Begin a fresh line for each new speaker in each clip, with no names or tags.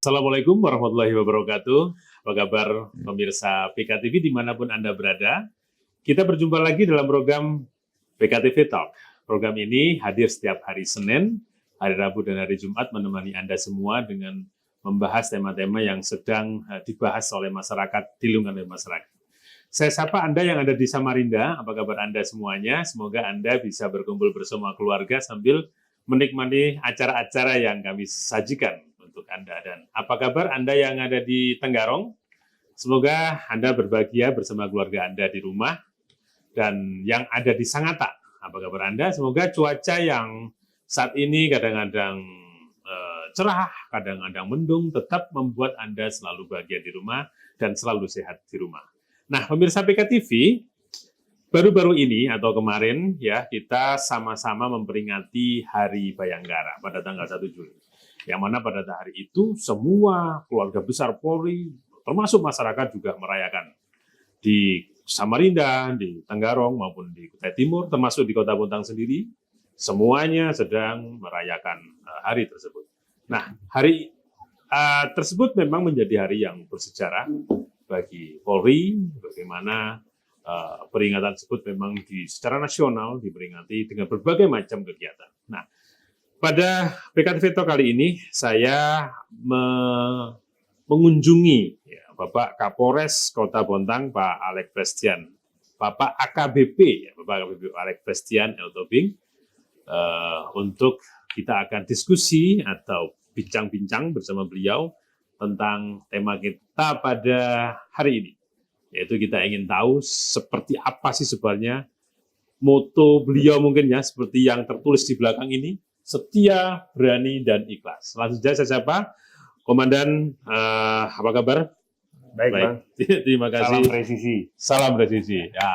Assalamualaikum warahmatullahi wabarakatuh. Apa kabar pemirsa PKTV dimanapun Anda berada? Kita berjumpa lagi dalam program PKTV Talk. Program ini hadir setiap hari Senin, hari Rabu, dan hari Jumat menemani Anda semua dengan membahas tema-tema yang sedang dibahas oleh masyarakat, di lingkungan masyarakat. Saya sapa Anda yang ada di Samarinda, apa kabar Anda semuanya? Semoga Anda bisa berkumpul bersama keluarga sambil menikmati acara-acara yang kami sajikan untuk Anda. Dan apa kabar Anda yang ada di Tenggarong? Semoga Anda berbahagia bersama keluarga Anda di rumah. Dan yang ada di Sangatta, apa kabar Anda? Semoga cuaca yang saat ini kadang-kadang cerah, kadang-kadang mendung, tetap membuat Anda selalu bahagia di rumah dan selalu sehat di rumah. Nah, pemirsa PKTV, baru-baru ini atau kemarin ya kita sama-sama memperingati Hari Bayangkara pada tanggal 1 Juli. Yang mana pada hari itu semua keluarga besar Polri, termasuk masyarakat juga merayakan. Di Samarinda, di Tenggarong maupun di Kutai Timur, termasuk di Kota Bontang sendiri, semuanya sedang merayakan hari tersebut. Nah, hari tersebut memang menjadi hari yang bersejarah bagi Polri, bagaimana peringatan tersebut memang secara nasional diperingati dengan berbagai macam kegiatan. Nah, pada PKTV Talk kali ini saya mengunjungi ya, Bapak Kapolres Kota Bontang, Pak Alex Prestian, Bapak AKBP, ya, Bapak AKBP Alex Prestian L. Tobing, untuk kita akan diskusi atau bincang-bincang bersama beliau tentang tema kita pada hari ini. Yaitu kita ingin tahu seperti apa sih sebenarnya moto beliau mungkin ya, seperti yang tertulis di belakang ini, setia, berani, dan ikhlas. Langsung saja saya sapa, Komandan, apa kabar?
Baik, Bang.
Terima kasih.
Salam presisi.
Salam presisi. Ya,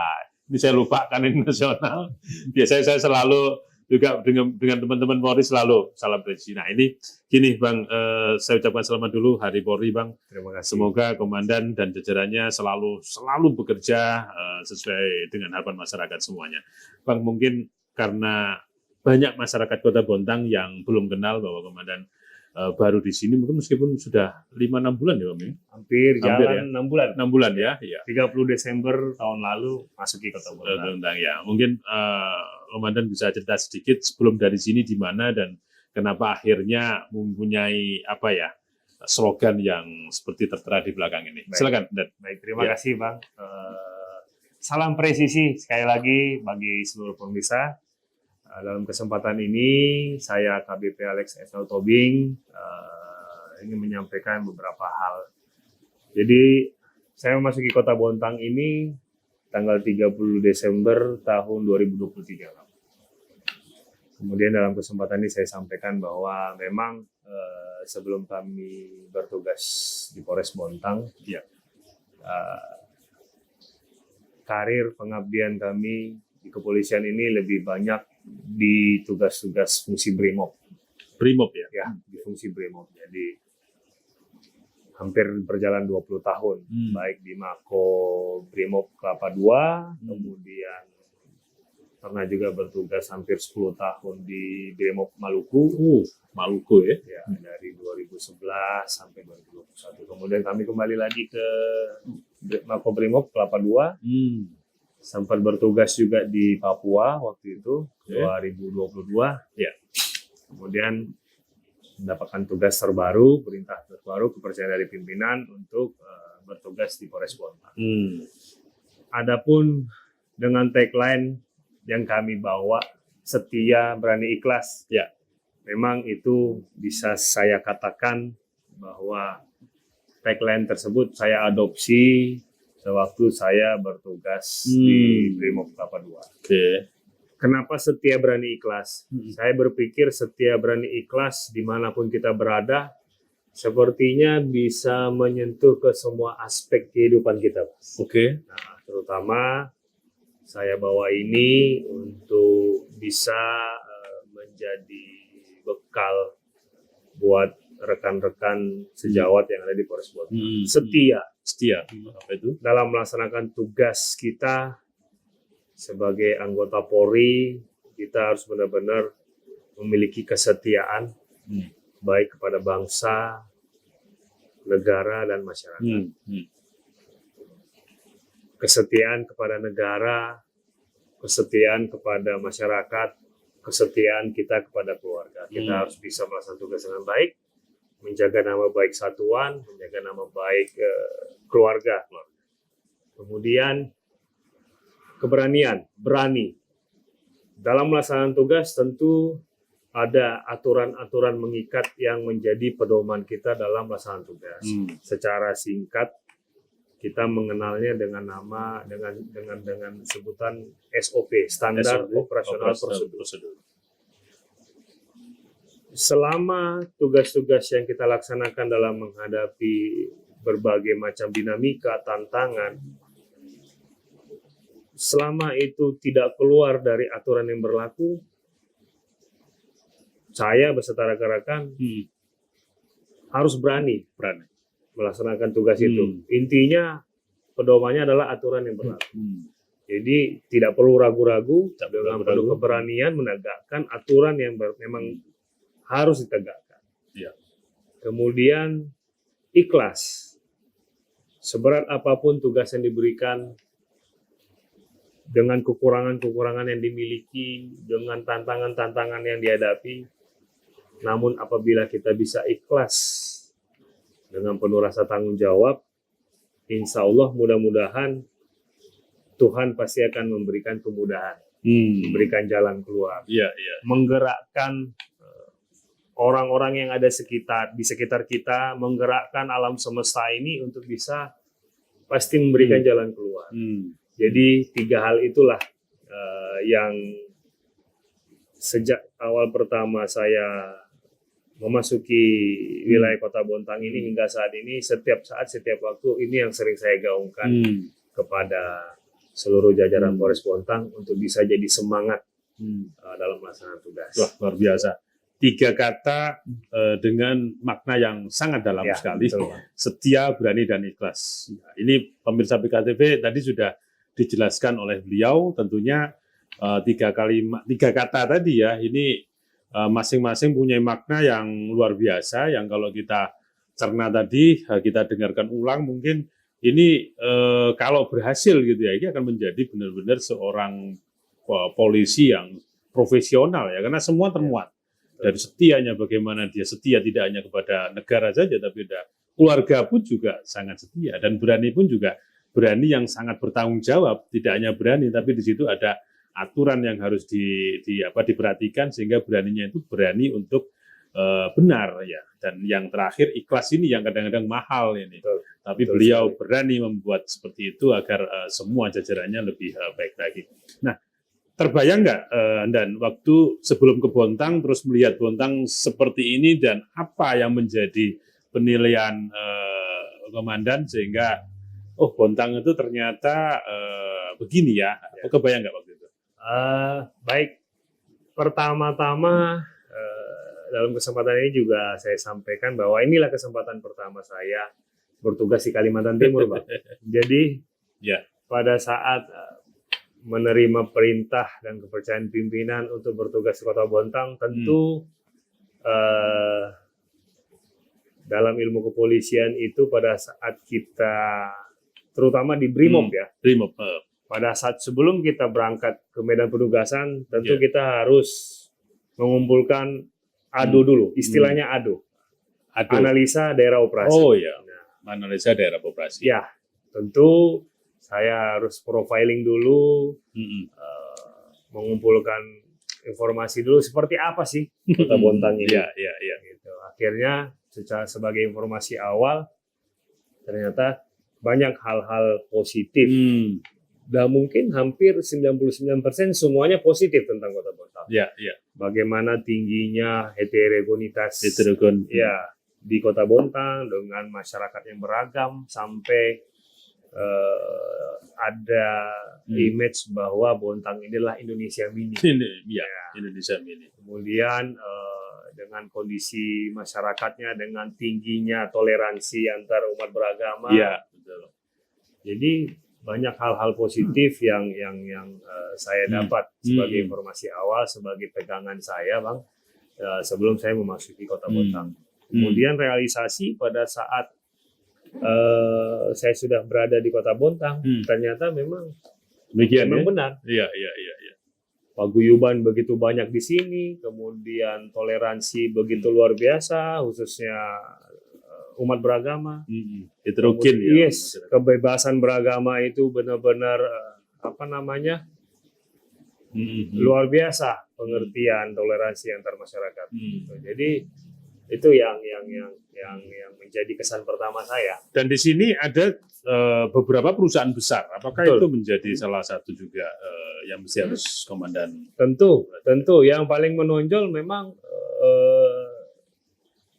ini saya lupakan ini nasional. Biasanya saya selalu juga dengan teman-teman Polri selalu salam presisi. Nah ini gini Bang, saya ucapkan selamat dulu Hari Polri Bang.
Terima kasih.
Semoga Komandan dan jajarannya selalu bekerja sesuai dengan harapan masyarakat semuanya. Bang, mungkin karena banyak masyarakat Kota Bontang yang belum kenal bahwa Komandan baru di sini, mungkin meskipun sudah 5-6 bulan ya Bang?
Hampir jalan
ya?
6 bulan.
6 bulan ya? Iya.
30 Desember tahun lalu masuki Kota Bontang.
Ya, mungkin Komandan bisa cerita sedikit sebelum dari sini di mana dan kenapa akhirnya mempunyai apa ya slogan yang seperti tertera di belakang ini.
Baik.
Silakan.
Baik, terima kasih Bang. Salam presisi sekali lagi bagi seluruh pemirsa. Dalam kesempatan ini saya KBP Alex L. Tobing ingin menyampaikan beberapa hal. Jadi saya memasuki Kota Bontang ini tanggal 30 Desember tahun 2023. Kemudian dalam kesempatan ini saya sampaikan bahwa memang sebelum kami bertugas di Polres Bontang,
ya,
karir pengabdian kami di kepolisian ini lebih banyak di tugas-tugas fungsi Brimob.
Brimob ya?
Ya, di fungsi Brimob. Jadi hampir berjalan 20 tahun, baik di Mako Brimob Kelapa II, kemudian pernah juga bertugas hampir 10 tahun di Brimob Maluku.
Maluku ya?
Ya, dari 2011 sampai 2021. Kemudian kami kembali lagi ke Mako Brimob Kelapa II. Sempat bertugas juga di Papua waktu itu, 2022.
Ya.
Kemudian mendapatkan tugas terbaru, perintah terbaru, kepercayaan dari pimpinan untuk bertugas di Polres Bontang. Adapun dengan tagline yang kami bawa, setia, berani, ikhlas, ya, memang itu bisa saya katakan bahwa tagline tersebut saya adopsi sewaktu saya bertugas di Brimob Kelapa II. Kenapa setia, berani, ikhlas? Saya berpikir setia, berani, ikhlas dimanapun kita berada, sepertinya bisa menyentuh ke semua aspek kehidupan kita. Nah, terutama saya bawa ini untuk bisa menjadi bekal buat rekan-rekan sejawat yang ada di Polres Bontang. Setia.
Apa itu?
Dalam melaksanakan tugas kita sebagai anggota Polri, kita harus benar-benar memiliki kesetiaan baik kepada bangsa, negara dan masyarakat. Kesetiaan kepada negara, kesetiaan kepada masyarakat, kesetiaan kita kepada keluarga. Kita harus bisa melaksanakan tugas dengan baik, menjaga nama baik satuan, menjaga nama baik keluarga. Kemudian keberanian, berani. Dalam melaksanakan tugas tentu ada aturan-aturan mengikat yang menjadi pedoman kita dalam melaksanakan tugas. Secara singkat kita mengenalnya dengan nama dengan sebutan SOP, Standar Operasional Prosedur. Selama tugas-tugas yang kita laksanakan dalam menghadapi berbagai macam dinamika, tantangan, selama itu tidak keluar dari aturan yang berlaku, saya beserta rekan-rekan harus berani melaksanakan tugas itu. Intinya pedomannya adalah aturan yang berlaku. Jadi tidak perlu ragu-ragu, dengan penuh keberanian menegakkan aturan yang memang harus ditegakkan. Kemudian ikhlas. Seberat apapun tugas yang diberikan, dengan kekurangan-kekurangan yang dimiliki, dengan tantangan-tantangan yang dihadapi, namun apabila kita bisa ikhlas dengan penuh rasa tanggung jawab, insya Allah mudah-mudahan Tuhan pasti akan memberikan kemudahan, memberikan jalan keluar, menggerakkan orang-orang yang ada di sekitar kita, menggerakkan alam semesta ini untuk bisa pasti memberikan jalan keluar. Jadi 3 hal itulah yang sejak awal pertama saya memasuki wilayah Kota Bontang ini hingga saat ini, setiap saat, setiap waktu, ini yang sering saya gaungkan kepada seluruh jajaran Polres Bontang untuk bisa jadi semangat dalam melaksanakan tugas.
Wah, luar biasa. 3 kata dengan makna yang sangat dalam sekali. Betul. Setia, berani, dan ikhlas. Ini pemirsa PKTV tadi sudah dijelaskan oleh beliau, tentunya 3 kata tadi ya, ini masing-masing punya makna yang luar biasa, yang kalau kita cerna tadi, kita dengarkan ulang, mungkin ini kalau berhasil gitu ya, ini akan menjadi benar-benar seorang polisi yang profesional ya, karena semua termuat dari setianya, bagaimana dia setia tidak hanya kepada negara saja, tapi ada keluarga pun juga sangat setia, dan berani pun juga berani yang sangat bertanggung jawab, tidak hanya berani, tapi di situ ada aturan yang harus diperhatikan, sehingga beraninya itu berani untuk benar ya. Dan yang terakhir ikhlas ini yang kadang-kadang mahal ini. Tapi beliau berani membuat seperti itu agar semua jajarannya lebih baik lagi. Nah, terbayang nggak dan waktu sebelum ke Bontang terus melihat Bontang seperti ini, dan apa yang menjadi penilaian komandan sehingga Bontang itu ternyata begini ya? Kebayang nggak waktu itu?
Baik, pertama-tama dalam kesempatan ini juga saya sampaikan bahwa inilah kesempatan pertama saya bertugas di Kalimantan Timur, Pak. Jadi pada saat menerima perintah dan kepercayaan pimpinan untuk bertugas di Kota Bontang, tentu dalam ilmu kepolisian itu pada saat kita, terutama di Brimob ya, pada saat sebelum kita berangkat ke medan penugasan, tentu kita harus mengumpulkan ADO dulu, istilahnya ADO. Analisa daerah operasi.
Oh ya, analisa daerah operasi.
Ya, tentu saya harus profiling dulu, mengumpulkan informasi dulu seperti apa sih Kota Bontang ini. Gitu. Akhirnya sebagai informasi awal, ternyata banyak hal-hal positif. Dan mungkin hampir 99% semuanya positif tentang Kota Bontang. Bagaimana tingginya heterogenitas di Kota Bontang dengan masyarakat yang beragam, sampai ada image bahwa Bontang inilah Indonesia mini.
Indonesia mini.
Kemudian dengan kondisi masyarakatnya, dengan tingginya toleransi antar umat beragama.
Betul.
Jadi banyak hal-hal positif yang saya dapat sebagai informasi awal, sebagai pegangan saya, Bang, sebelum saya memasuki Kota Bontang. Kemudian realisasi pada saat saya sudah berada di Kota Bontang, ternyata memang
Demikian ya?
benar.
Iya.
Paguyuban begitu banyak di sini, kemudian toleransi begitu luar biasa, khususnya umat beragama.
Heterogen ya.
Yes, kebebasan beragama itu benar-benar luar biasa pengertian toleransi antar masyarakat. Jadi itu yang menjadi kesan pertama saya.
Dan di sini ada beberapa perusahaan besar. Apakah
Betul.
itu menjadi salah satu juga yang mesti harus komandan?
Tentu yang paling menonjol memang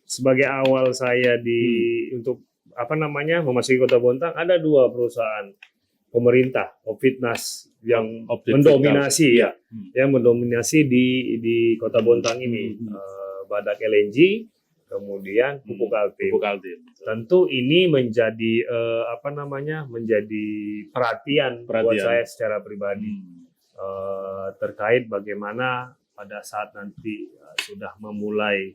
sebagai awal saya untuk memasuki Kota Bontang, ada 2 perusahaan pemerintah Opitnas yang mendominasi yang mendominasi di Kota Bontang ini. Badak LNG, kemudian Pupuk Altim. Tentu ini menjadi menjadi perhatian buat saya secara pribadi terkait bagaimana pada saat nanti sudah memulai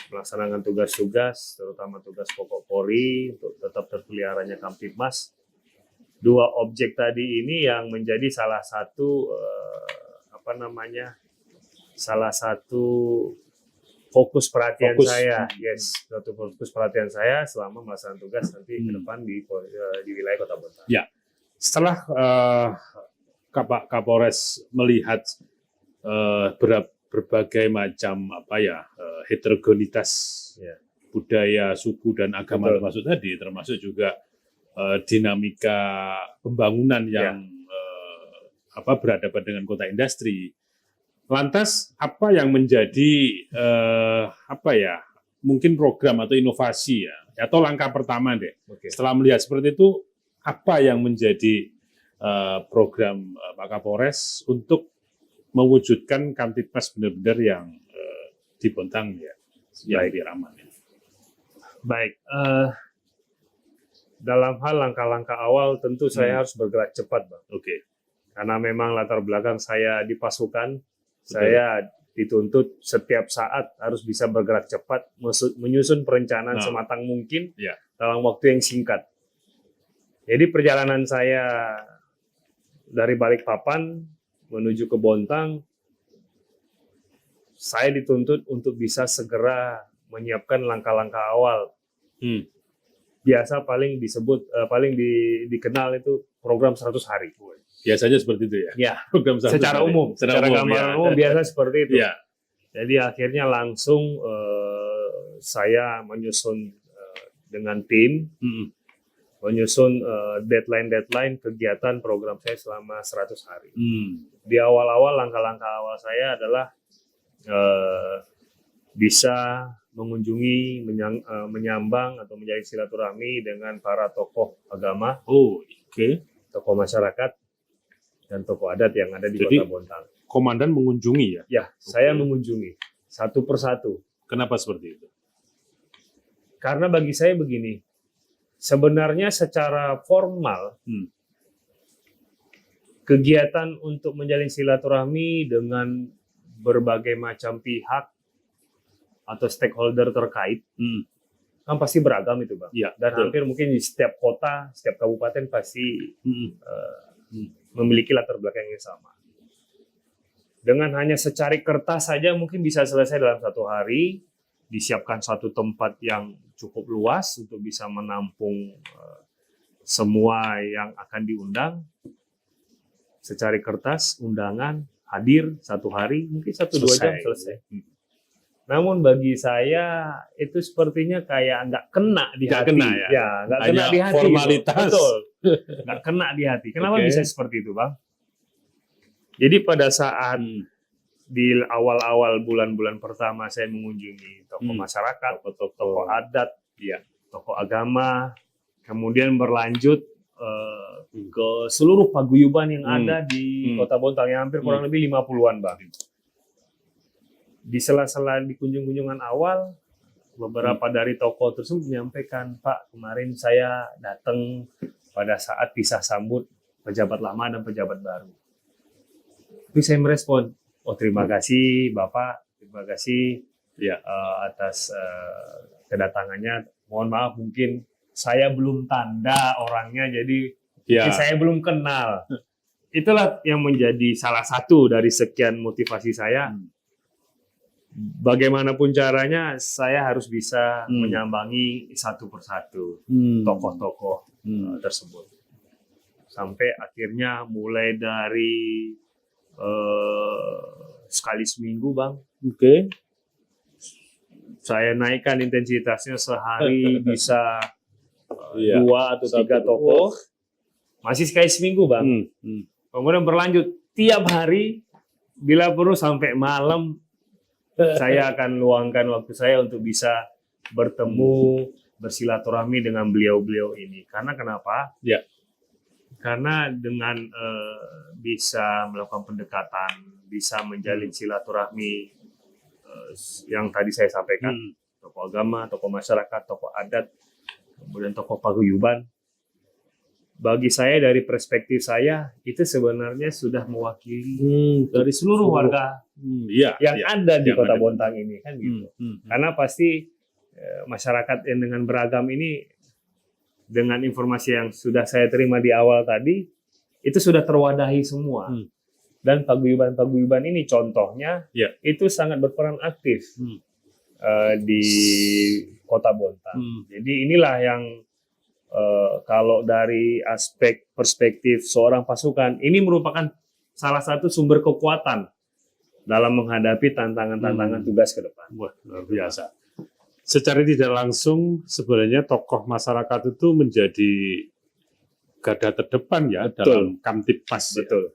melaksanakan tugas-tugas, terutama tugas pokok Polri untuk tetap terpeliharanya Kamtibmas. 2 objek tadi ini yang menjadi salah satu fokus perhatian saya. Yes, satu fokus perhatian saya selama melaksanakan tugas nanti ke depan di wilayah Kota Bontang.
Ya, setelah Pak Kapolres melihat berbagai macam heterogenitas budaya, suku dan agama termasuk juga dinamika pembangunan yang berhadapan dengan kota industri. Lantas apa yang menjadi mungkin program atau inovasi atau langkah pertama deh. Setelah melihat seperti itu, apa yang menjadi program Pak Kapolres untuk mewujudkan Kamtibmas benar-benar yang di Bontang yang lebih ramah.
Baik, dalam hal langkah-langkah awal tentu saya harus bergerak cepat, Bang. Karena memang latar belakang saya di pasukan, saya dituntut setiap saat harus bisa bergerak cepat, menyusun perencanaan sematang mungkin dalam waktu yang singkat. Jadi perjalanan saya dari Balikpapan menuju ke Bontang, saya dituntut untuk bisa segera menyiapkan langkah-langkah awal. Biasa paling dikenal itu program 100 hari.
Biasanya seperti itu ya?
Ya, program secara umum. Secara gambaran umum biasa seperti itu. Ya. Jadi akhirnya langsung saya menyusun dengan tim, menyusun deadline kegiatan program saya selama 100 hari. Di awal-awal, langkah-langkah awal saya adalah bisa mengunjungi, menyambang atau menjalin silaturahmi dengan para tokoh agama, tokoh masyarakat, dan tokoh adat yang ada di Kota Bontang.
Komandan mengunjungi ya?
Ya, saya mengunjungi satu persatu.
Kenapa seperti itu?
Karena bagi saya begini, sebenarnya secara formal kegiatan untuk menjalin silaturahmi dengan berbagai macam pihak atau stakeholder terkait kan pasti beragam itu, Bang.
Ya,
dan hampir mungkin di setiap kota, setiap kabupaten pasti memiliki latar belakang yang sama. Dengan hanya secari kertas saja mungkin bisa selesai dalam 1 hari, disiapkan satu tempat yang cukup luas untuk bisa menampung semua yang akan diundang. Secari kertas, undangan, hadir 1 hari, mungkin 1-2 jam selesai. Namun bagi saya itu sepertinya kayak nggak kena di hati. Nggak kena di hati.
Formalitas.
Betul. Nggak kena di hati. Kenapa bisa seperti itu, Bang? Jadi pada saat di awal-awal bulan-bulan pertama saya mengunjungi tokoh masyarakat, tokoh adat, tokoh agama, kemudian berlanjut ke seluruh paguyuban yang ada di Kota Bontang, yang hampir kurang lebih 50-an, Bang. Di sela-sela di kunjungan awal, beberapa dari tokoh tersebut menyampaikan, Pak, kemarin saya datang pada saat pisah sambut pejabat lama dan pejabat baru. Tapi saya merespon, terima kasih Bapak, terima kasih atas kedatangannya. Mohon maaf mungkin saya belum tanda orangnya, jadi
Ya.
saya belum kenal. Itulah yang menjadi salah satu dari sekian motivasi saya. Bagaimanapun caranya, saya harus bisa menyambangi satu persatu tokoh-tokoh tersebut. Sampai akhirnya mulai dari sekali seminggu, Bang.
Oke.
Saya naikkan intensitasnya, sehari bisa
Iya.
2 atau 3 tokoh. Masih sekali seminggu, Bang. Kemudian berlanjut tiap hari, bila perlu sampai malam, saya akan luangkan waktu saya untuk bisa bertemu, bersilaturahmi dengan beliau-beliau ini. Karena kenapa?
Ya.
Karena dengan bisa melakukan pendekatan, bisa menjalin silaturahmi yang tadi saya sampaikan, tokoh agama, tokoh masyarakat, tokoh adat, kemudian tokoh paguyuban. Bagi saya, dari perspektif saya, itu sebenarnya sudah mewakili dari seluruh warga yang ada di Kota Bontang ini, kan gitu. Karena pasti masyarakat yang dengan beragam ini, dengan informasi yang sudah saya terima di awal tadi, itu sudah terwadahi semua. Dan paguyuban-paguyuban ini contohnya, itu sangat berperan aktif di Kota Bontang. Jadi inilah yang kalau dari aspek perspektif seorang pasukan, ini merupakan salah satu sumber kekuatan dalam menghadapi tantangan-tantangan tugas ke depan.
Wah, luar biasa. Secara tidak langsung sebenarnya tokoh masyarakat itu menjadi garda terdepan ya.
Betul.
Dalam Kamtibmas.
Betul.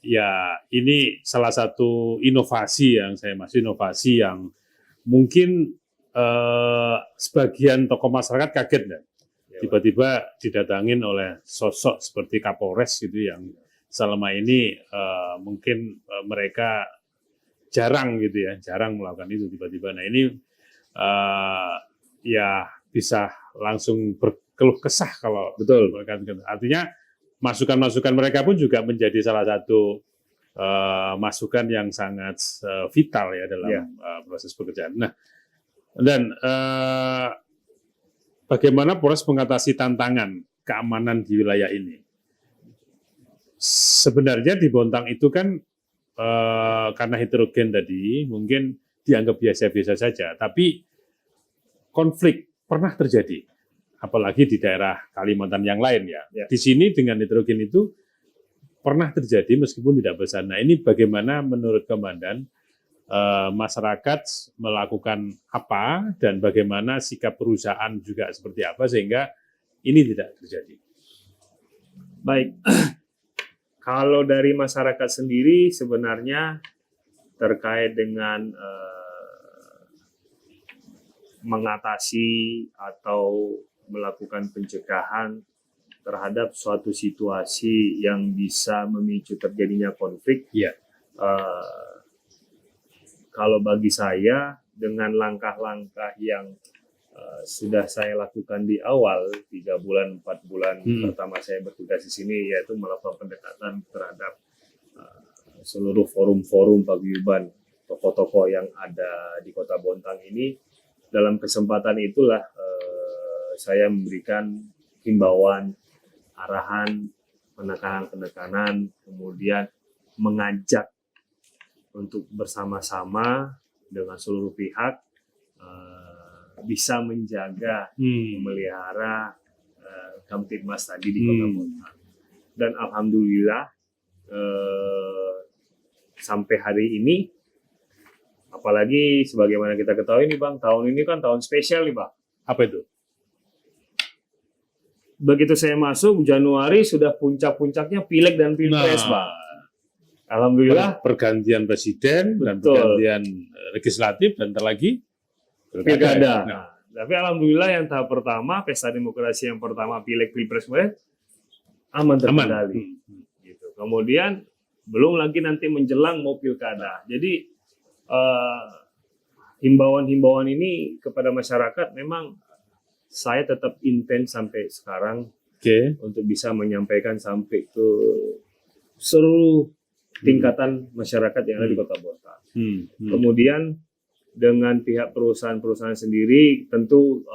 Ya ini salah satu inovasi yang mungkin sebagian tokoh masyarakat kaget ya. Tiba-tiba didatangin oleh sosok seperti Kapolres gitu yang selama ini mungkin mereka jarang gitu ya, jarang melakukan itu tiba-tiba. Nah ini ya bisa langsung berkeluh kesah kalau
betul.
Artinya masukan-masukan mereka pun juga menjadi salah satu masukan yang sangat vital ya dalam proses pekerjaan. Nah, dan bagaimana Polres mengatasi tantangan keamanan di wilayah ini? Sebenarnya di Bontang itu kan karena heterogen tadi mungkin dianggap biasa-biasa saja, tapi konflik pernah terjadi, apalagi di daerah Kalimantan yang lain ya. Di sini dengan heterogen itu pernah terjadi meskipun tidak besar. Nah ini bagaimana menurut Komandan masyarakat melakukan apa dan bagaimana sikap perusahaan juga seperti apa sehingga ini tidak terjadi?
Baik, kalau dari masyarakat sendiri sebenarnya terkait dengan mengatasi atau melakukan pencegahan terhadap suatu situasi yang bisa memicu terjadinya konflik. Kalau bagi saya, dengan langkah-langkah yang sudah saya lakukan di awal 3 bulan 4 bulan pertama saya bertugas di sini, yaitu melakukan pendekatan terhadap seluruh forum-forum paguyuban tokoh-tokoh yang ada di Kota Bontang ini. Dalam kesempatan itulah saya memberikan himbauan, arahan, penekanan-penekanan, kemudian mengajak untuk bersama-sama dengan seluruh pihak bisa menjaga, memelihara Kamtibmas tadi di Kota Bontang. Dan alhamdulillah sampai hari ini, apalagi sebagaimana kita ketahui nih Bang, tahun ini kan tahun spesial nih Bang.
Apa itu?
Begitu saya masuk Januari sudah puncak-puncaknya Pileg dan Pilpres Bang. Alhamdulillah
pergantian presiden dan pergantian legislatif dan terlagi
pilkada. Nah, tapi alhamdulillah yang tahap pertama pesta demokrasi yang pertama Pileg Pilpres aman terkendali. Gitu. Kemudian belum lagi nanti menjelang mau pilkada. Jadi himbauan-himbauan ini kepada masyarakat memang saya tetap intens sampai sekarang untuk bisa menyampaikan sampai ke seluruh tingkatan masyarakat yang ada di Kota Bontang. Kemudian dengan pihak perusahaan-perusahaan sendiri tentu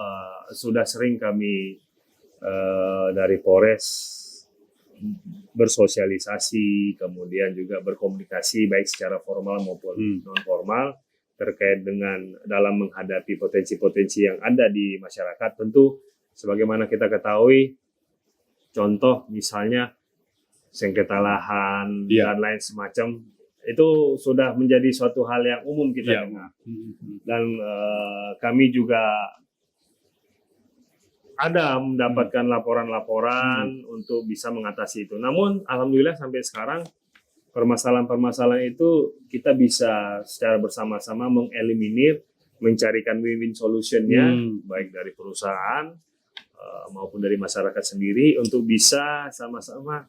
sudah sering kami dari Polres bersosialisasi, kemudian juga berkomunikasi baik secara formal maupun non formal terkait dengan dalam menghadapi potensi-potensi yang ada di masyarakat. Tentu sebagaimana kita ketahui, contoh misalnya sengketa lahan dan lain semacam, itu sudah menjadi suatu hal yang umum kita dengar. Dan kami juga ada mendapatkan laporan-laporan untuk bisa mengatasi itu. Namun alhamdulillah sampai sekarang permasalahan-permasalahan itu kita bisa secara bersama-sama mengeliminir, mencarikan win-win solution-nya baik dari perusahaan maupun dari masyarakat sendiri untuk bisa sama-sama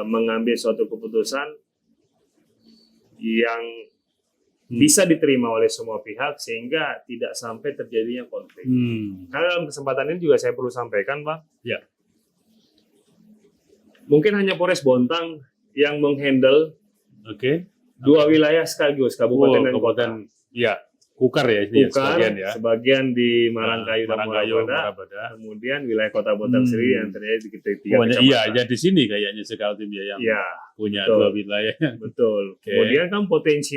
mengambil suatu keputusan yang bisa diterima oleh semua pihak sehingga tidak sampai terjadinya konflik. Karena dalam kesempatan ini juga saya perlu sampaikan, Bang.
Ya.
Mungkin hanya Polres Bontang yang menghandle dua wilayah sekaligus, kabupaten dan kota.
Ya, Kukar ya ini
Kukar, sebagian di Marangkayu dan
Marabada.
Kemudian wilayah Kota Bontang sendiri yang terjadi di tiga kecamatan.
Iya, di sini kayaknya Sekaltim yang punya dua wilayah.
Betul. Kemudian kan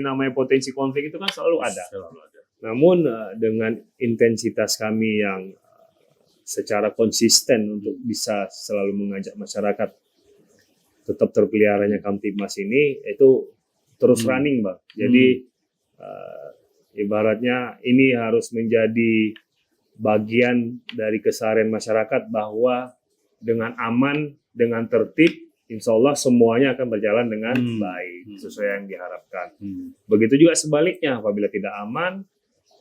namanya potensi konflik itu kan selalu ada. Namun dengan intensitas kami yang secara konsisten untuk bisa selalu mengajak masyarakat tetap terpeliharanya Kamtibmas ini itu terus running, Bang. Jadi ibaratnya ini harus menjadi bagian dari keseharian masyarakat bahwa dengan aman, dengan tertib, insya Allah semuanya akan berjalan dengan baik sesuai yang diharapkan. Begitu juga sebaliknya, apabila tidak aman,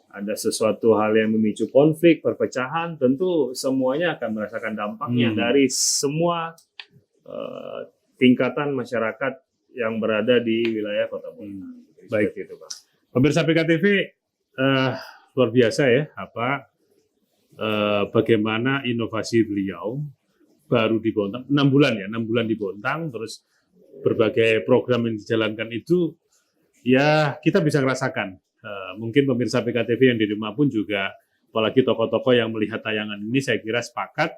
ada sesuatu hal yang memicu konflik, perpecahan, tentu semuanya akan merasakan dampaknya dari semua tingkatan masyarakat yang berada di wilayah Kota Bontang.
Baik
itu, Pak.
Pemirsa PKTV, luar biasa ya, bagaimana inovasi beliau baru di Bontang, 6 bulan di Bontang, terus berbagai program yang dijalankan itu, ya kita bisa merasakan. Mungkin pemirsa PKTV yang di rumah pun juga, apalagi tokoh-tokoh yang melihat tayangan ini, saya kira sepakat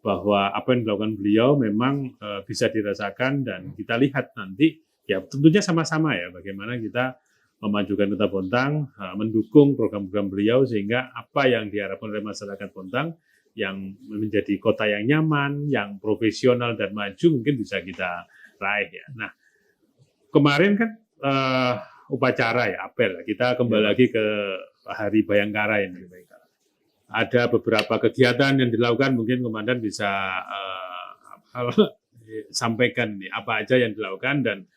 bahwa apa yang dilakukan beliau memang bisa dirasakan dan kita lihat nanti, ya tentunya sama-sama ya, bagaimana kita memajukan Kota Bontang, mendukung program-program beliau sehingga apa yang diharapkan oleh masyarakat Bontang yang menjadi kota yang nyaman, yang profesional dan maju mungkin bisa kita raih ya. Nah, kemarin kan upacara ya, apel. Kita kembali lagi ke Hari Bayangkara ini. Ada beberapa kegiatan yang dilakukan, mungkin Komandan bisa sampaikan nih, apa aja yang dilakukan dan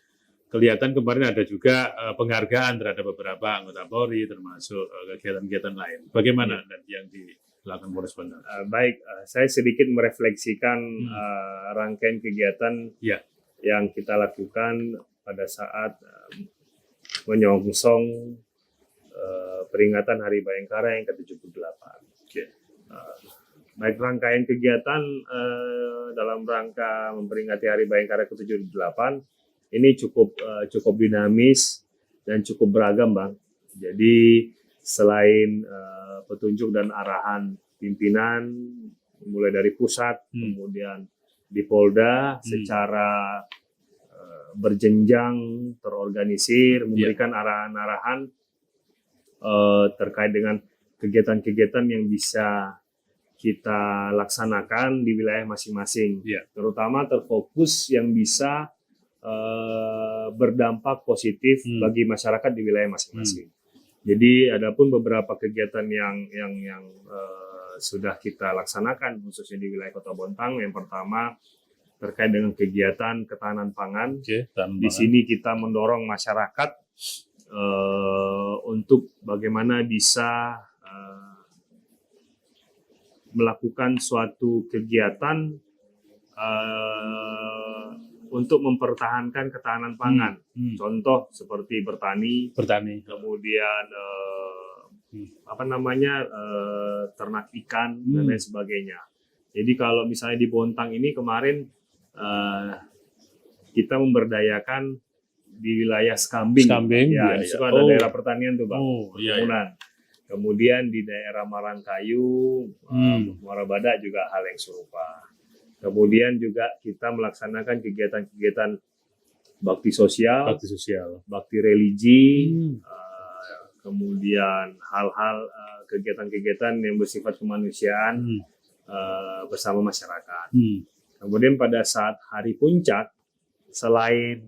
kelihatan kemarin ada juga penghargaan terhadap beberapa anggota Polri, termasuk kegiatan-kegiatan lain. Bagaimana yang dilakukan Polres Bontang?
Baik, saya sedikit merefleksikan rangkaian kegiatan yang kita lakukan pada saat menyongsong peringatan Hari Bayangkara yang ke-78. Baik, rangkaian kegiatan dalam rangka memperingati Hari Bayangkara ke-78 ini cukup dinamis dan cukup beragam, Bang. Jadi selain petunjuk dan arahan pimpinan mulai dari pusat, kemudian di Polda secara berjenjang terorganisir memberikan arahan-arahan terkait dengan kegiatan-kegiatan yang bisa kita laksanakan di wilayah masing-masing, terutama terfokus yang bisa berdampak positif bagi masyarakat di wilayah masing-masing. Jadi adapun beberapa kegiatan yang sudah kita laksanakan khususnya di wilayah Kota Bontang. Yang pertama terkait dengan kegiatan ketahanan pangan. Di sini kita mendorong masyarakat untuk bagaimana bisa melakukan suatu kegiatan untuk mempertahankan ketahanan pangan. Contoh seperti bertani, kemudian ternak ikan dan lain sebagainya. Jadi kalau misalnya di Bontang ini kemarin kita memberdayakan di wilayah Skambing.
Skambing,
Ya,
iya,
itu
iya.
kan ada
Oh.
daerah pertanian tuh Bang.
Oh, iya, iya.
Perkebunan. Kemudian di daerah Marangkayu, Muara Badak juga hal yang serupa. Kemudian juga kita melaksanakan kegiatan-kegiatan bakti sosial, bakti religi, kemudian hal-hal kegiatan-kegiatan yang bersifat kemanusiaan bersama masyarakat. Kemudian pada saat hari puncak, selain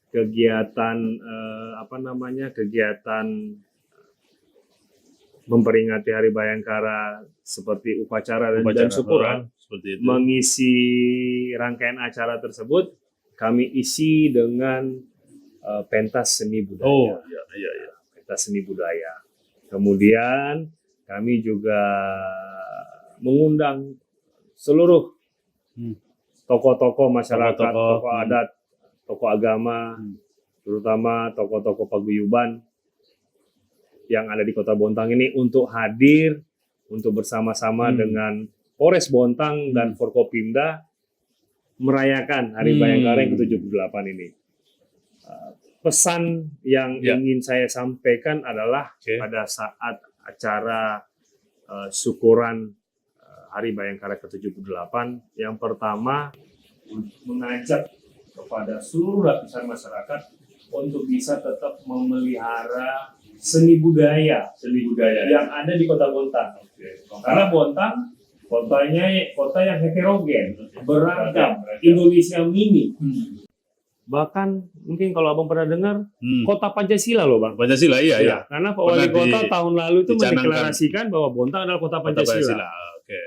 kegiatan kegiatan memperingati Hari Bayangkara seperti upacara dan syukuran,
seperti itu.
mengisi rangkaian acara tersebut kami isi dengan pentas seni budaya.
Oh, iya.
Pentas seni budaya. Kemudian kami juga mengundang seluruh tokoh-tokoh masyarakat, tokoh adat, tokoh agama, terutama tokoh-tokoh paguyuban yang ada di Kota Bontang ini untuk hadir, untuk bersama-sama dengan Polres Bontang dan Forkopimda merayakan Hari Bayangkara yang ke-78 ini. Pesan yang ingin saya sampaikan adalah pada saat acara syukuran Hari Bayangkara ke-78, yang pertama mengajak kepada seluruh lapisan masyarakat untuk bisa tetap memelihara seni budaya yang ada di Kota Bontang. Karena Bontang kota yang heterogen, beragam, Indonesia mini. Bahkan mungkin kalau Abang pernah dengar, Kota Pancasila loh Bang.
Pancasila, iya.
Karena Pak Wali Kota tahun lalu itu mendeklarasikan bahwa Bontang adalah Kota Pancasila.
Oke.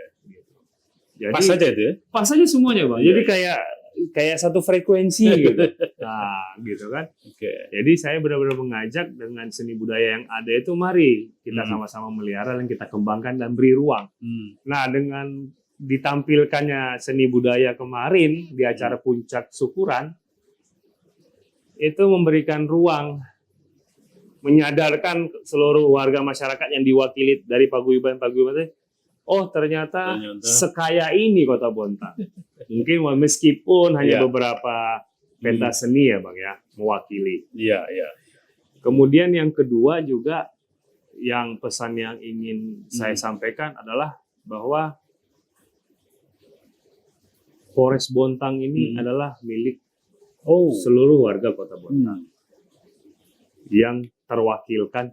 Jadi,
Pas saja itu ya?
Pas saja semuanya Bang. Jadi kayak satu frekuensi gitu. Nah, gitu kan.
Oke.
Jadi saya benar-benar mengajak dengan seni budaya yang ada itu, mari kita sama-sama melihara dan kita kembangkan dan beri ruang. Nah, dengan ditampilkannya seni budaya kemarin di acara puncak syukuran, itu memberikan ruang, menyadarkan seluruh warga masyarakat yang diwakili dari paguyuban-paguyuban, oh ternyata sekaya ini Kota Bontang. Mungkin meskipun hanya beberapa pentas seni ya Bang ya, mewakili.
Iya.
Kemudian yang kedua juga, yang pesan yang ingin saya sampaikan adalah bahwa Polres Bontang ini adalah milik seluruh warga Kota Bontang. Yang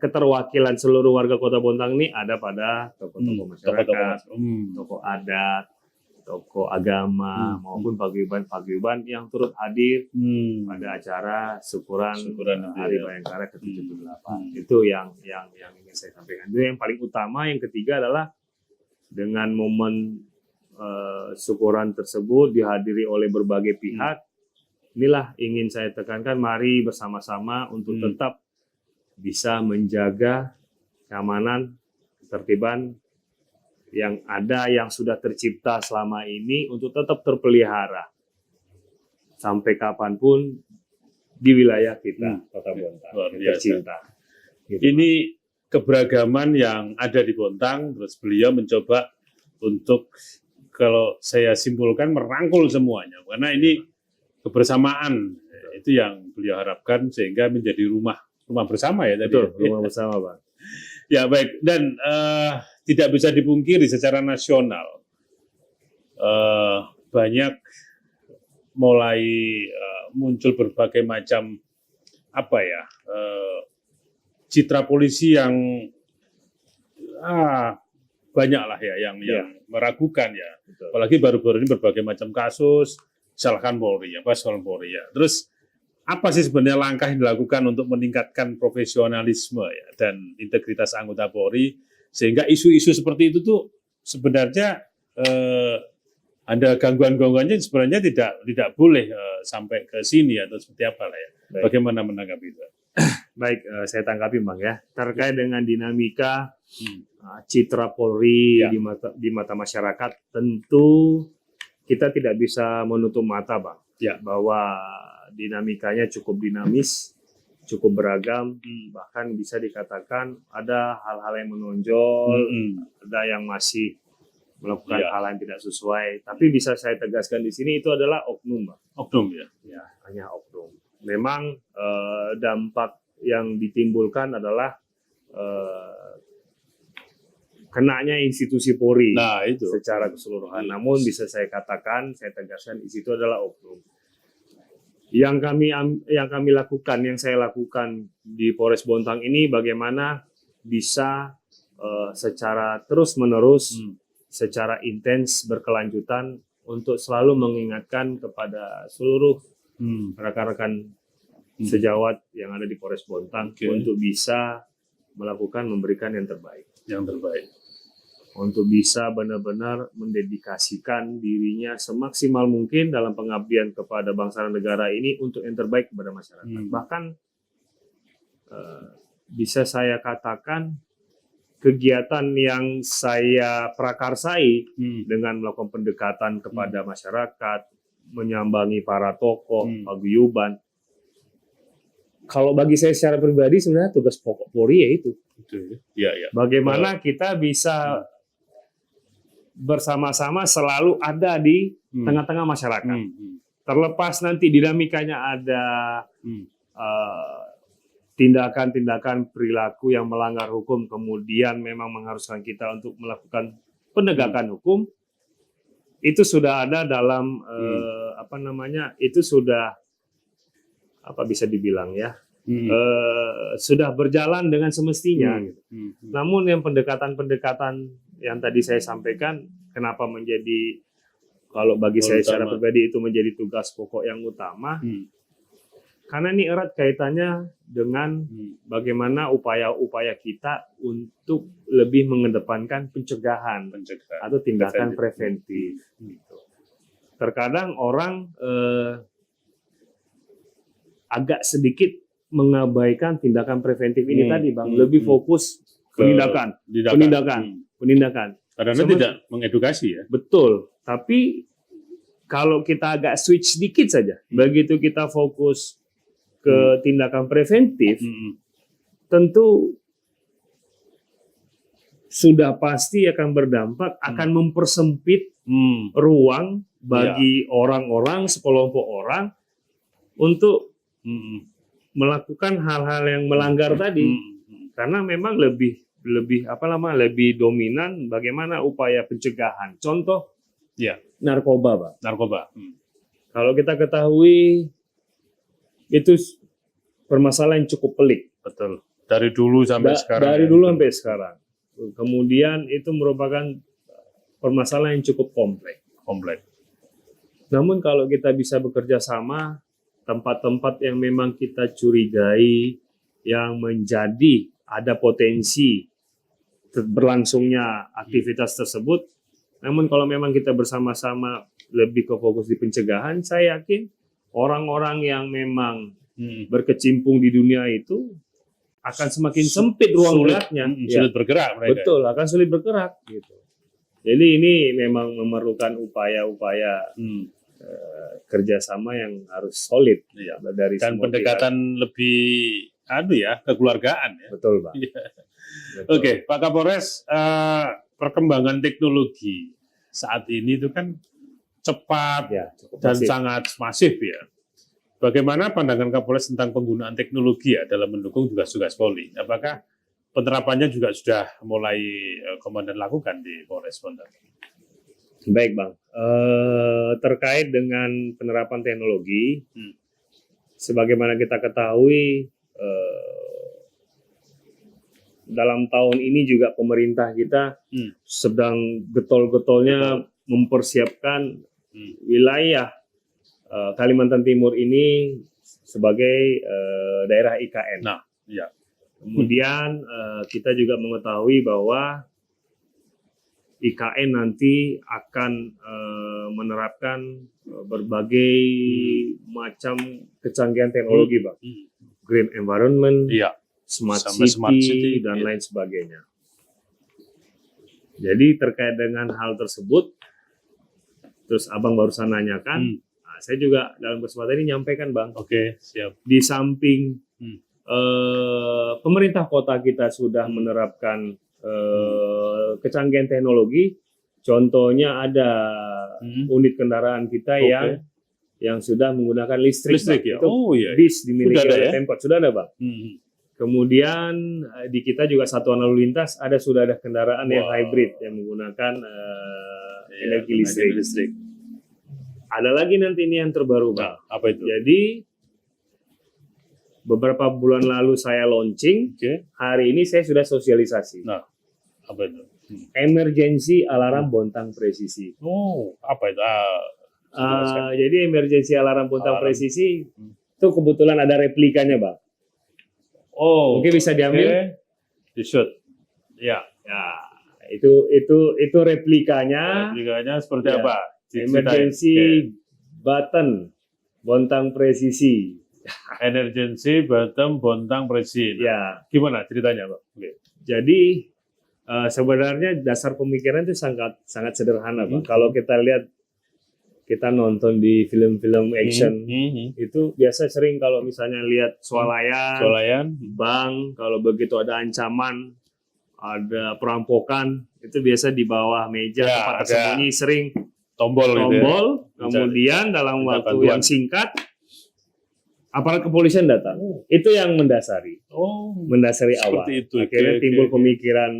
keterwakilan seluruh warga Kota Bontang ini ada pada tokoh-tokoh masyarakat, tokoh adat, tokoh agama, maupun paguyuban yang turut hadir pada acara syukuran Hari Bayangkara ke-78. Itu yang ingin saya sampaikan. Itu yang paling utama. Yang ketiga adalah dengan momen syukuran tersebut dihadiri oleh berbagai pihak. Inilah ingin saya tekankan, mari bersama-sama untuk tetap bisa menjaga keamanan, ketertiban yang ada, yang sudah tercipta selama ini untuk tetap terpelihara sampai kapanpun di wilayah kita, Kota Bontang, tercinta. Gitu,
ini keberagaman yang ada di Bontang, terus beliau mencoba untuk, kalau saya simpulkan, merangkul semuanya, karena ini kebersamaan itu yang beliau harapkan, sehingga menjadi rumah bersama ya tadi.
Betul, rumah bersama Bang.
Ya baik, dan tidak bisa dipungkiri secara nasional banyak mulai muncul berbagai macam citra polisi yang banyak lah ya yang meragukan ya.
Betul.
Apalagi baru-baru ini berbagai macam kasus salahkan Polri ya, pasal Polri ya. Terus apa sih sebenarnya langkah yang dilakukan untuk meningkatkan profesionalisme ya dan integritas anggota Polri sehingga isu-isu seperti itu tuh sebenarnya ada gangguan-gangguannya sebenarnya tidak boleh sampai ke sini atau seperti apa lah ya.
Baik.
Bagaimana menanggapi itu?
Baik, saya tanggapi Bang ya. Terkait dengan dinamika citra Polri di mata masyarakat, tentu kita tidak bisa menutup mata Bang, bahwa dinamikanya cukup dinamis, cukup beragam, bahkan bisa dikatakan ada hal-hal yang menonjol, ada yang masih melakukan hal yang tidak sesuai. Tapi bisa saya tegaskan di sini itu adalah oknum Bang.
Oknum ya?
Ya, hanya oknum. memang dampak yang ditimbulkan adalah kenanya institusi Polri
Nah, itu.
secara keseluruhan. Namun bisa saya katakan, saya tegaskan di situ adalah oknum. Yang kami lakukan, yang saya lakukan di Polres Bontang ini, bagaimana bisa secara terus-menerus, secara intens berkelanjutan untuk selalu mengingatkan kepada seluruh rekan-rekan sejawat yang ada di Polres Bontang untuk bisa memberikan yang terbaik.
Yang terbaik.
Untuk bisa benar-benar mendedikasikan dirinya semaksimal mungkin dalam pengabdian kepada bangsa dan negara ini untuk yang terbaik kepada masyarakat. Bahkan bisa saya katakan kegiatan yang saya prakarsai dengan melakukan pendekatan kepada masyarakat, menyambangi para tokoh, paguyuban. Kalau bagi saya secara pribadi sebenarnya tugas pokok Polri yaitu bagaimana kita bisa bersama-sama selalu ada di tengah-tengah masyarakat. Terlepas nanti dinamikanya ada tindakan-tindakan perilaku yang melanggar hukum, kemudian memang mengharuskan kita untuk melakukan penegakan hukum, itu sudah ada dalam itu sudah bisa dibilang ya, sudah berjalan dengan semestinya. Gitu. Namun yang pendekatan-pendekatan yang tadi saya sampaikan, kenapa menjadi, kalau bagi saya secara pribadi itu menjadi tugas pokok yang utama, karena ini erat kaitannya dengan bagaimana upaya-upaya kita untuk lebih mengedepankan pencegahan atau tindakan preventif. Gitu. Terkadang orang agak sedikit mengabaikan tindakan preventif ini tadi, Bang. Lebih fokus penindakan.
Karena tidak mengedukasi ya.
Betul. Tapi kalau kita agak switch sedikit saja, begitu kita fokus ke tindakan preventif, tentu sudah pasti akan berdampak, akan mempersempit ruang bagi orang-orang, sekelompok orang untuk melakukan hal-hal yang melanggar tadi. Karena memang lebih dominan bagaimana upaya pencegahan. Contoh narkoba, Pak.
Narkoba.
Kalau kita ketahui itu permasalahan yang cukup pelik.
Betul. Dari dulu sampai sekarang.
Dari dulu sampai sekarang. Kemudian itu merupakan permasalahan yang cukup kompleks. Namun kalau kita bisa bekerja sama, tempat-tempat yang memang kita curigai yang menjadi ada potensi berlangsungnya aktivitas tersebut, namun kalau memang kita bersama-sama lebih ke fokus di pencegahan, saya yakin orang-orang yang memang berkecimpung di dunia itu akan semakin sempit ruang geraknya.
Sulit bergerak mereka.
Betul, akan sulit bergerak. Gitu. Jadi ini memang memerlukan upaya-upaya kerjasama yang harus solid dari
dan
semua
pendekatan pihak. Lebih kekeluargaan ya.
Betul, Pak.
Oke, Pak Kapolres, perkembangan teknologi saat ini itu kan cepat dan sangat masif ya. Bagaimana pandangan Kapolres tentang penggunaan teknologi dalam mendukung tugas-tugas Polri? Apakah penerapannya juga sudah mulai Komandan lakukan di Polres Bontang?
Baik, Bang. Terkait dengan penerapan teknologi, sebagaimana kita ketahui, dalam tahun ini juga pemerintah kita sedang getol-getolnya mempersiapkan wilayah Kalimantan Timur ini sebagai daerah IKN. Kemudian kita juga mengetahui bahwa IKN nanti akan menerapkan berbagai macam kecanggihan teknologi, Bang. Green environment, smart city, dan lain sebagainya. Jadi terkait dengan hal tersebut, terus Abang barusan nanyakan, saya juga dalam kesempatan ini nyampaikan, Bang.
Oke, siap.
Di samping pemerintah kota kita sudah menerapkan kecanggihan teknologi, contohnya ada unit kendaraan kita yang yang sudah menggunakan listrik.
Listrik
Bang.
ya.
Itu
Oh iya.
bis dimiliki
Sudah ada
oleh
ya?
Pemkot. Sudah ada, Bang.
Hmm.
Kemudian di kita juga satuan lalu lintas sudah ada kendaraan yang
Wow.
hybrid yang menggunakan
Iya,
energi
tenaga
listrik. Ada lagi nanti ini yang terbaru, Bang.
Nah, apa itu?
Jadi beberapa bulan lalu saya launching,
Oke.
hari ini saya sudah sosialisasi.
Nah, apa itu?
Emergency alarm bontang presisi.
Oh, apa itu? Jelaskan.
Jadi emergency alarm bontang
Alarm.
presisi itu kebetulan ada replikanya, Bang.
Oh,
Mungkin bisa diambil.
oke. Di shoot. Ya.
Ya, itu replikanya.
Aplikasinya seperti
Ya.
apa?
Emergency
Oke.
button bontang presisi.
Emergency bottom bontang presisi.
Ya,
Gimana ceritanya, Pak? Oke.
jadi sebenarnya dasar pemikiran itu sangat sederhana, Bang. Kalau kita lihat, kita nonton di film-film action, itu biasa sering kalau misalnya lihat swalayan,
Swalayan.
bank, kalau begitu ada ancaman, ada perampokan, itu biasa di bawah meja
Ya,
tempat
ada
tersembunyi sering
Tombol, gitu ya.
tombol, kemudian dalam
minta
waktu
bantuan.
yang singkat aparat kepolisian datang. Itu yang mendasari
Oh,
awal.
seperti itu.
Akhirnya
Oke,
timbul
oke.
pemikiran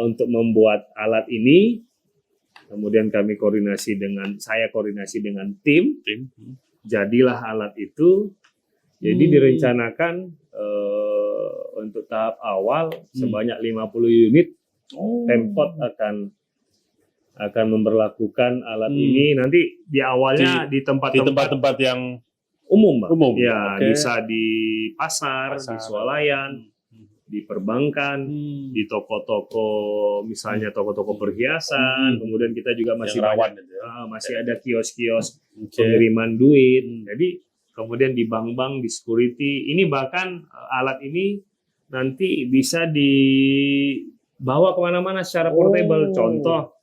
untuk membuat alat ini. Kemudian saya koordinasi dengan tim.
Tim.
Jadilah alat itu. Jadi direncanakan untuk tahap awal sebanyak 50 unit.
Oh.
Pemkot akan memberlakukan alat ini nanti di awalnya di
Di tempat-tempat yang
umum, Bang.
umum.
Ya,
Oke.
bisa di pasar, di swalayan, di perbankan, di toko-toko, misalnya toko-toko perhiasan. Kemudian kita juga masih
yang rawan
banyak,
gitu ya.
masih ada kios-kios
Oke.
pengiriman duit. Jadi kemudian di bank-bank, di security. Ini bahkan alat ini nanti bisa dibawa kemana-mana secara portable. Contoh,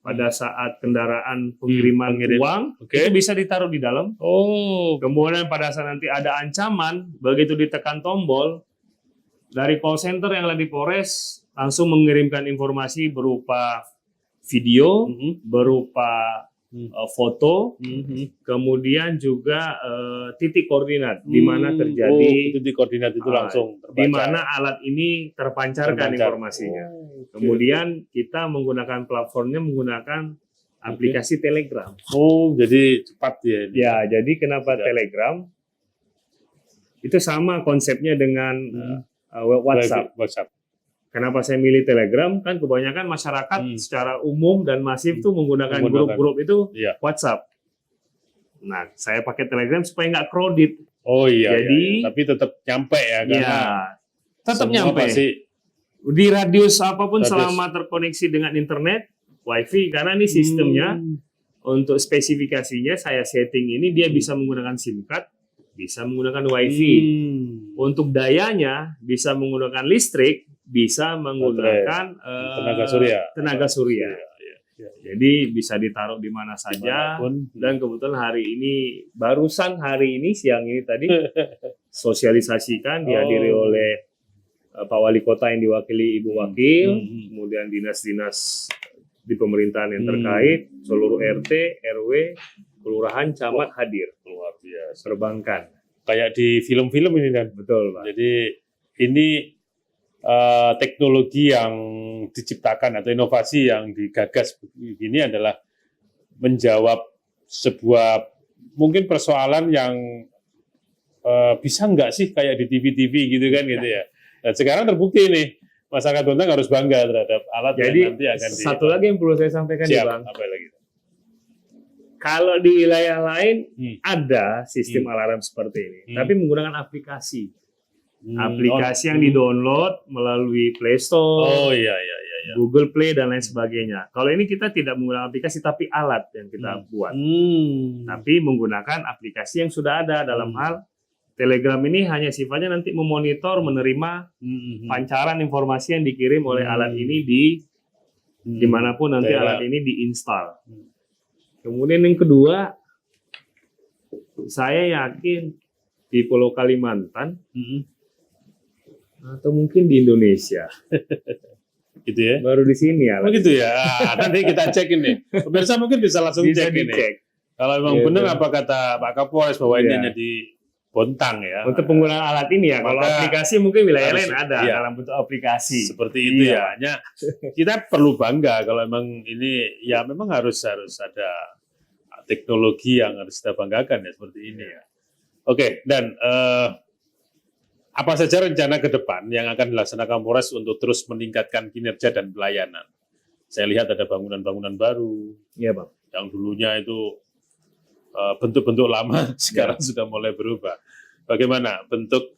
pada saat kendaraan pengiriman
pengirim.
uang,
Oke.
itu bisa ditaruh di dalam.
Oh,
Kemudian pada saat nanti ada ancaman, begitu ditekan tombol, dari call center yang ada di Polres langsung mengirimkan informasi berupa video, berupa foto, kemudian juga titik koordinat di mana terjadi,
titik koordinat itu langsung terbaca.
di mana alat ini terpancarkan informasinya. Kemudian kita menggunakan platformnya menggunakan aplikasi Telegram.
Oh, jadi cepat ya ini.
Ya, jadi kenapa Telegram? Itu sama konsepnya dengan WhatsApp.
WhatsApp.
Kenapa saya milih Telegram? Kan kebanyakan masyarakat secara umum dan masif tuh menggunakan grup-grup itu
Iya.
WhatsApp. Nah, saya pakai Telegram supaya nggak crowded.
Oh iya,
Jadi-
iya. Tapi tetap nyampe ya karena
Ya, tetap
semua
nyampe.
pasti
Di radius apapun
Radius.
selama terkoneksi dengan internet, WiFi, karena ini sistemnya untuk spesifikasinya saya setting ini dia bisa menggunakan SIM card, bisa menggunakan WiFi. Untuk dayanya bisa menggunakan listrik, bisa menggunakan tenaga surya.
Iya.
Jadi bisa ditaruh di mana saja.
Dimanapun.
Dan kebetulan barusan hari ini siang ini tadi sosialisasikan dihadiri oleh Pak Wali Kota yang diwakili Ibu Wakil, kemudian dinas-dinas di pemerintahan yang terkait, seluruh RT, RW, kelurahan, camat hadir.
Luar biasa.
Perbankan.
Kayak di film-film ini kan.
Betul, Pak.
Jadi ini teknologi yang diciptakan atau inovasi yang digagas begini adalah menjawab sebuah mungkin persoalan yang bisa nggak sih kayak di TV-TV gitu kan gitu ya. Dan sekarang terbukti nih masyarakat Bontang harus bangga terhadap alat
Jadi
yang nanti akan
satu lagi yang perlu saya sampaikan nih,
siap.
Bang.
Apa lagi?
Kalau di wilayah lain ada sistem
Hmm.
alarm seperti ini,
Hmm.
tapi menggunakan aplikasi. Aplikasi yang di-download melalui Play
Oh
Store,
iya.
Google Play dan lain sebagainya. Kalau ini kita tidak menggunakan aplikasi tapi alat yang kita buat. Tapi menggunakan aplikasi yang sudah ada dalam hal Telegram ini hanya sifatnya nanti memonitor, menerima pancaran informasi yang dikirim oleh alat ini dimanapun nanti alat ini diinstal. Kemudian yang kedua, saya yakin di Pulau Kalimantan atau mungkin di Indonesia,
Gitu ya.
baru di sini ya.
Oh gitu ya. Nanti kita cek ini. Pemirsa mungkin bisa langsung
Bisa
cek ini.
dicek.
Kalau memang
Gitu.
benar apa kata Pak Kapolres bahwa ini
Iya.
hanya di Bontang ya.
Untuk penggunaan alat ini ya, kalau
Maka
aplikasi mungkin wilayah
harus-
lain ada
iya.
dalam bentuk aplikasi.
Seperti itu
Iya.
ya. Hanya kita perlu bangga kalau memang ini ya memang harus ada teknologi yang harus kita banggakan ya seperti ini ya. Oke, dan apa saja rencana ke depan yang akan dilaksanakan Polres untuk terus meningkatkan kinerja dan pelayanan? Saya lihat ada bangunan-bangunan baru
Iya, Bang.
yang dulunya itu bentuk-bentuk lama sekarang sudah mulai berubah. Bagaimana bentuk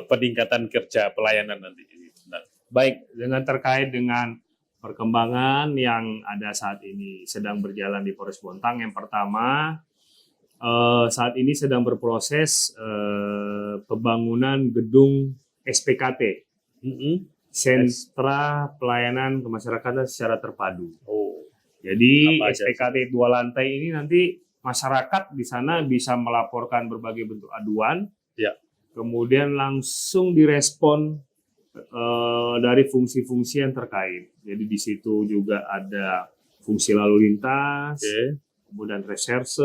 peningkatan kerja pelayanan nanti? Nah,
Baik, dengan terkait dengan perkembangan yang ada saat ini sedang berjalan di Polres Bontang, yang pertama saat ini sedang berproses pembangunan gedung SPKT, Sentra Pelayanan Kemasyarakatan Secara Terpadu. Jadi
Apa aja
SPKT 2 lantai ini nanti masyarakat di sana bisa melaporkan berbagai bentuk aduan,
Ya.
kemudian langsung direspon dari fungsi-fungsi yang terkait. Jadi di situ juga ada fungsi lalu lintas,
Oke.
kemudian reserse,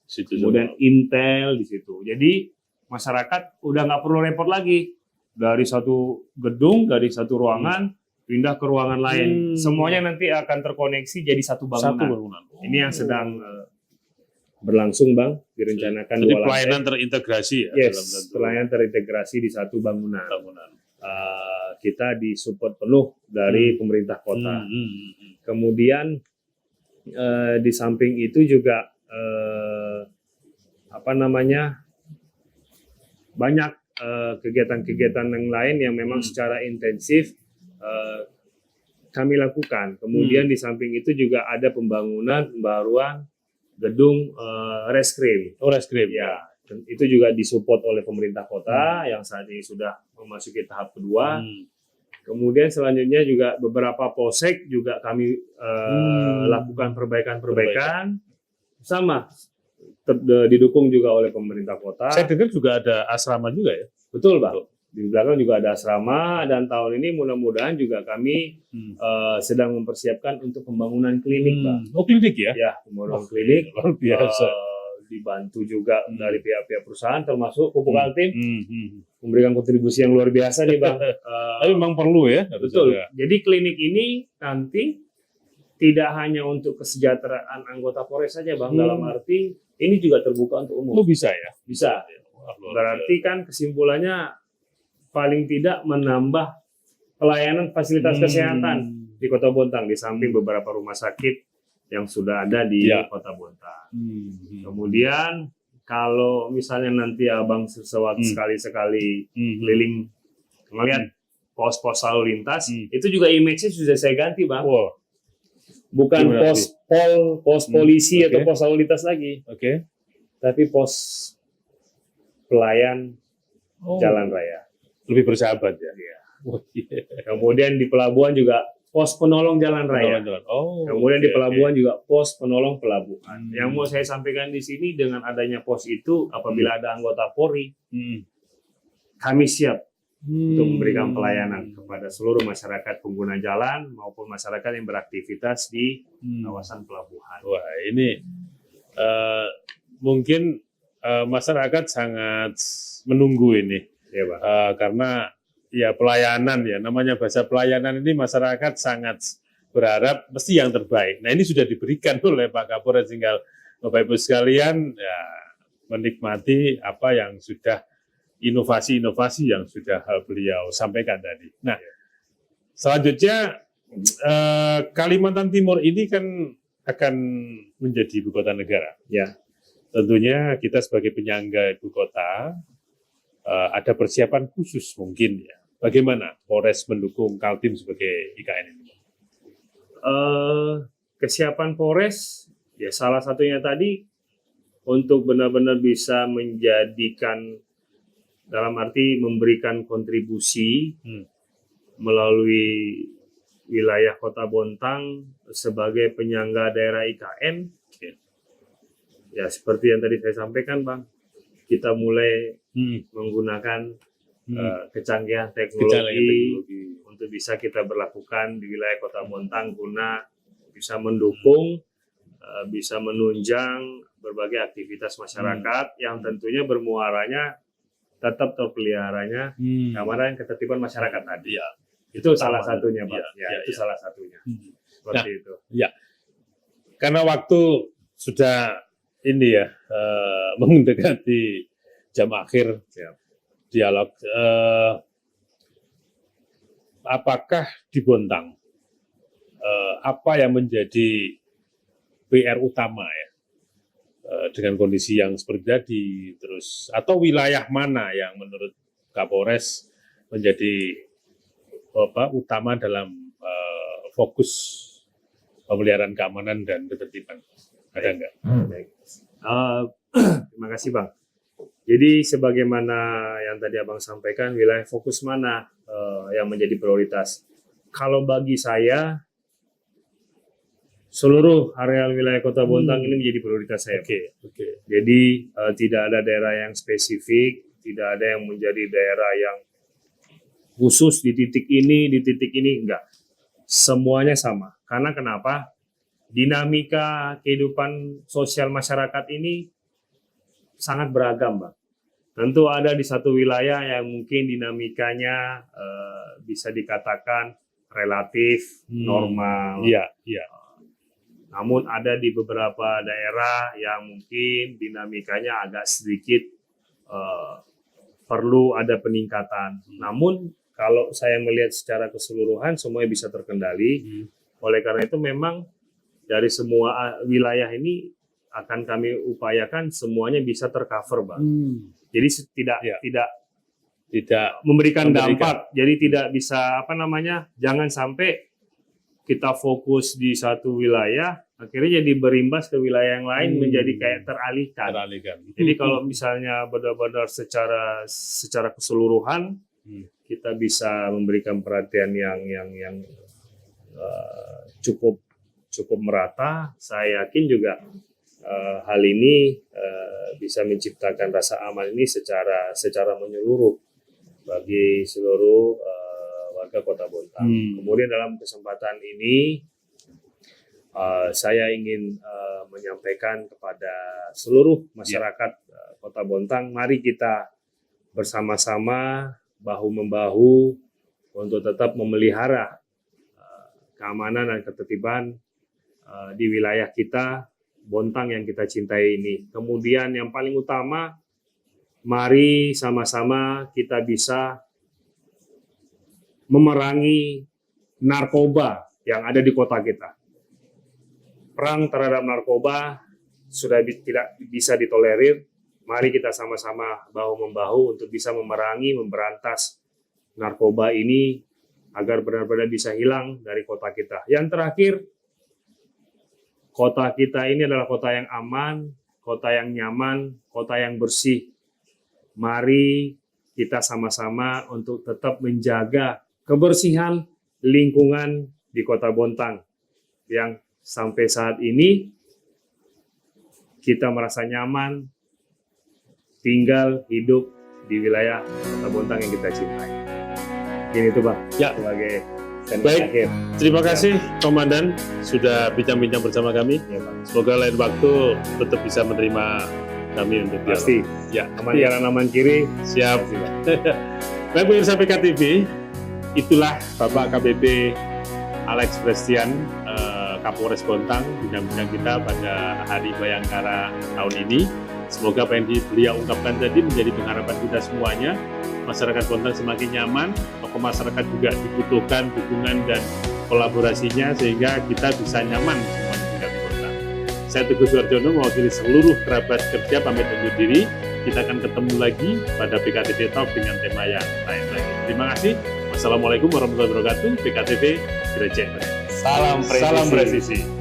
Situ
kemudian intel di situ. Jadi masyarakat udah nggak perlu repot lagi dari satu gedung, dari satu ruangan pindah ke ruangan lain. Semuanya nanti akan terkoneksi jadi satu bangunan.
satu bangunan.
Ini yang sedang berlangsung, Bang, direncanakan
Jadi
2 lantai.
pelayanan terintegrasi ya dalam
Yes,
satu
pelayanan terintegrasi di satu bangunan.
bangunan.
Kita disupport penuh dari pemerintah kota. Kemudian di samping itu juga banyak kegiatan-kegiatan yang lain yang memang secara intensif kami lakukan. Kemudian di samping itu juga ada pembaruan gedung reskrim.
Oh, reskrim.
Ya, dan itu juga disupport oleh pemerintah kota yang saat ini sudah memasuki tahap kedua. Kemudian selanjutnya juga beberapa polsek juga kami lakukan perbaikan. Sama didukung juga oleh pemerintah kota.
Saya dengar juga ada asrama juga ya.
Betul, Bang. Di belakang juga ada asrama, dan tahun ini mudah-mudahan juga kami sedang mempersiapkan untuk pembangunan klinik, Bang.
Oh, klinik ya?
Ya, pembangunan klinik.
Luar biasa.
Dibantu juga dari pihak-pihak perusahaan termasuk Pupuk Altim memberikan kontribusi yang luar biasa nih, Bang.
Tapi memang perlu ya. harus
Betul.
ada.
Jadi klinik ini nanti tidak hanya untuk kesejahteraan anggota Polres saja, Bang. Dalam arti ini juga terbuka untuk umum.
Oh, bisa ya?
Bisa.
Wah, luar
Berarti kan kesimpulannya paling tidak menambah pelayanan fasilitas kesehatan di Kota Bontang di samping beberapa rumah sakit yang sudah ada di Kota Bontang. Kemudian kalau misalnya nanti Abang sekali-sekali keliling melihat pos-pos lalu lintas, itu juga image-nya sudah saya ganti, Bang.
Wow.
Bukan
Gimana
pos polisi atau
Oke.
pos lalu lintas lagi,
Oke.
tapi pos pelayan jalan raya.
Lebih bersahabat ya. Oh, iya.
Kemudian di pelabuhan juga pos penolong jalan raya.
Jalan-jalan. Oh.
Kemudian di
oke,
pelabuhan juga pos penolong pelabuhan. Yang mau saya sampaikan di sini, dengan adanya pos itu, apabila ada anggota Polri, kami siap untuk memberikan pelayanan kepada seluruh masyarakat pengguna jalan maupun masyarakat yang beraktivitas di kawasan pelabuhan.
Wah, ini mungkin masyarakat sangat menunggu ini.
Ya, Pak.
Karena ya pelayanan ya, namanya bahasa pelayanan ini masyarakat sangat berharap mesti yang terbaik. Nah, ini sudah diberikan oleh Pak Kapolres, tinggal Bapak Ibu sekalian ya menikmati apa yang sudah inovasi-inovasi yang sudah beliau sampaikan tadi. Nah, selanjutnya Kalimantan Timur ini kan akan menjadi ibu kota negara.
Ya.
Tentunya kita sebagai penyangga ibu kota ada persiapan khusus mungkin ya. Bagaimana Polres mendukung Kaltim sebagai IKN ini?
Kesiapan Polres ya salah satunya tadi untuk benar-benar bisa menjadikan, dalam arti memberikan kontribusi melalui wilayah Kota Bontang sebagai penyangga daerah IKN. Ya seperti yang tadi saya sampaikan, Bang, kita mulai menggunakan kecanggihan teknologi untuk bisa kita berlakukan di wilayah Kota Bontang guna bisa mendukung bisa menunjang berbagai aktivitas masyarakat yang tentunya bermuaranya tetap terpeliharanya keamanan dan ketertiban masyarakat tadi.
Ya.
Itu salah satunya, Pak. Itu
ya.
salah satunya. Seperti itu.
Ya. Karena waktu sudah ini ya mendekati jam akhir dialog. Apakah di Bontang apa yang menjadi PR utama ya dengan kondisi yang seperti tadi, terus atau wilayah mana yang menurut Kapolres menjadi utama dalam fokus pemeliharaan keamanan dan ketertiban? Ada nggak?
Baik. Terima kasih, Bang. Jadi sebagaimana yang tadi Abang sampaikan, wilayah fokus mana yang menjadi prioritas? Kalau bagi saya, seluruh area wilayah Kota Bontang ini menjadi prioritas saya.
Oke.
Jadi tidak ada daerah yang spesifik, tidak ada yang menjadi daerah yang khusus di titik ini, enggak. Semuanya sama. Karena kenapa? Dinamika kehidupan sosial masyarakat ini sangat beragam, Bang. Tentu ada di satu wilayah yang mungkin dinamikanya bisa dikatakan relatif normal.
Iya.
Namun ada di beberapa daerah yang mungkin dinamikanya agak sedikit perlu ada peningkatan. Namun kalau saya melihat secara keseluruhan semuanya bisa terkendali. Oleh karena itu memang dari semua wilayah ini akan kami upayakan semuanya bisa tercover, Bang. Jadi tidak memberikan dampak. Jadi tidak bisa jangan sampai kita fokus di satu wilayah akhirnya jadi berimbas ke wilayah yang lain menjadi kayak teralihkan. Jadi kalau misalnya benar-benar secara keseluruhan kita bisa memberikan perhatian yang cukup merata, saya yakin juga hal ini bisa menciptakan rasa aman ini secara menyeluruh bagi seluruh warga Kota Bontang. Kemudian dalam kesempatan ini saya ingin menyampaikan kepada seluruh masyarakat Kota Bontang, mari kita bersama-sama bahu-membahu untuk tetap memelihara keamanan dan ketertiban di wilayah kita, Bontang yang kita cintai ini. Kemudian yang paling utama, mari sama-sama kita bisa memerangi narkoba yang ada di kota kita. Perang terhadap narkoba sudah tidak bisa ditolerir. Mari kita sama-sama bahu-membahu untuk bisa memerangi, memberantas narkoba ini agar benar-benar bisa hilang dari kota kita. Yang terakhir, kota kita ini adalah kota yang aman, kota yang nyaman, kota yang bersih. Mari kita sama-sama untuk tetap menjaga kebersihan lingkungan di Kota Bontang yang sampai saat ini kita merasa nyaman tinggal hidup di wilayah Kota Bontang yang kita cintai. Ini itu, Pak, sebagai
baik akhir. Terima kasih Komandan sudah bincang-bincang bersama kami.
Ya, Pak.
Semoga lain waktu tetap bisa menerima kami untuk dialog.
Pasti.
Ya,
aman kanan aman kiri.
Siap. Baik pemirsa PKTV, itulah Bapak KBP Alex Prestian, Kapolres Bontang, bincang-bincang kita pada Hari Bayangkara tahun ini. Semoga apa yang beliau ungkapkan tadi menjadi pengharapan kita semuanya. Masyarakat Bontang semakin nyaman, tokoh masyarakat juga dibutuhkan dukungan dan kolaborasinya sehingga kita bisa nyaman semua di Bontang. Saya Teguh Suarjono mewakili seluruh kerabat kerja pamit undur diri. Kita akan ketemu lagi pada PKTV Talk dengan tema yang lain lagi. Terima kasih. Wassalamualaikum warahmatullahi wabarakatuh. PKTV Gereja.
Salam presisi.